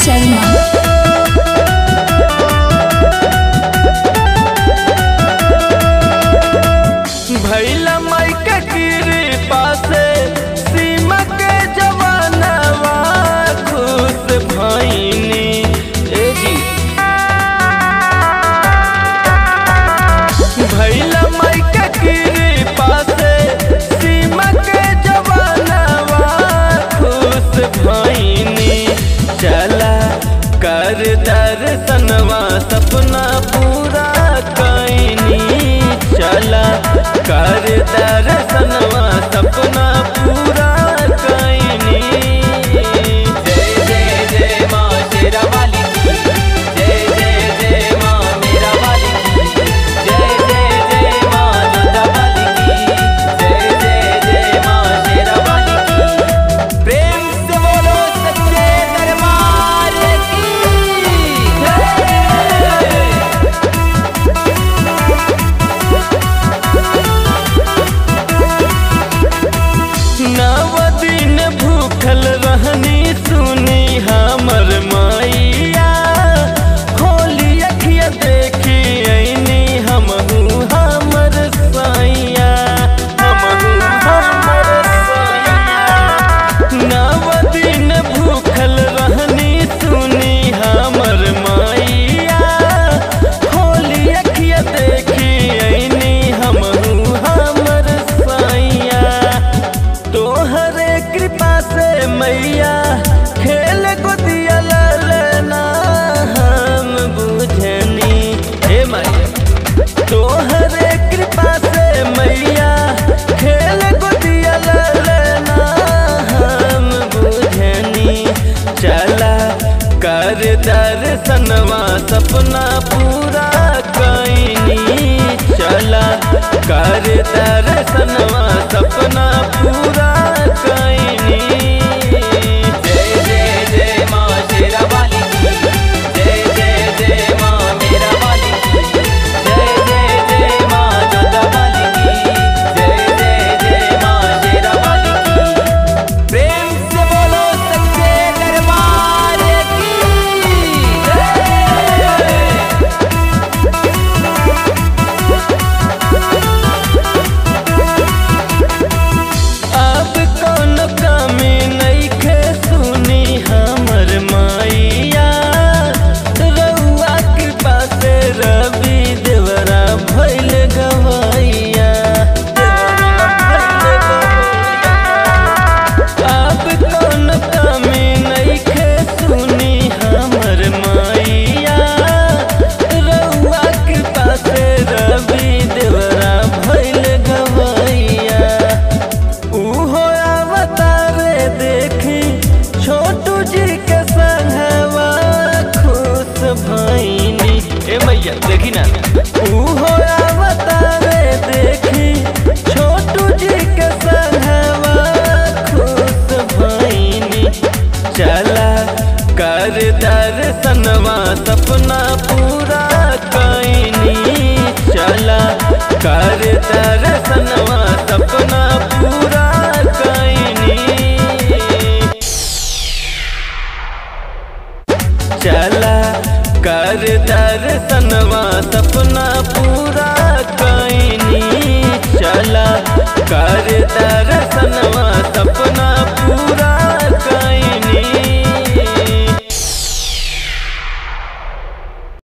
शर्मा। भैला माई के कृपा से सीमा के जवानवा खुश भईनी। भैला माई के कृपा से सीमा के जवानवा खुश भईनी। चला कर दर्शनवा सपना पूरा कईनी। चला कर दर्शनवा सपना पूरा कईनी। जय जय जय माँ शेरा वाली की, जय जय जय माँ मेरा वाली की, जय जय जय माँ जोधा वाली की, जय जय जय माँ शेरा वाली की। प्रेम से बोलो सच्चे दरबार की जय। नव दिन भूखल रहनी सुनी हमर मैया। खोली अखिया देखी ऐनी हमहू हमर सैया। हमहू हमर सैया। नव दिन भूखल रहनी सुनी हमर मैया। खोली अखिया देखी ऐनी हमहू हमर सैया। तोहरे कृपा से मैया खेल गोदिया ललना हम बुझनी। हे मैया तोहरे कृपा से मैया खेल गोदिया ललना हम बुझनी। चला कर दर्शनवा सपना पूरा कईनी। चला कर दर्शनवा सपना पूरा कईनी। जय जय जय माँ शेरा वाली की, जय जय जय माँ मेरा वाली की, जय जय जय माँ जोधा वाली की, जय जय जय माँ शेरा वाली की। प्रेम से बोलो सच्चे दरबार की जय। अब कौन कमी नइखे सुनी हमर मैया। रउआ कृपा से रवि देवरा भइल गवैया। अब कौन कमी नइखे सुनी हमर मैया। रउआ कृपा से रवि देवरा भइल गवैया। उहो अवतारे देखी छोटू जी के संगवा खुश भईनी। ए मैया देखी ना उहो अवतारे देखी छोटू जी के संगवा खुश भईनी। चला कर दर्शनवा सपना पूरा कईनी। चला कर दर्शनवा सपना पूरा कईनी। चला कर दर्शनवा सपना पूरा कईनी। चला कर दर्शन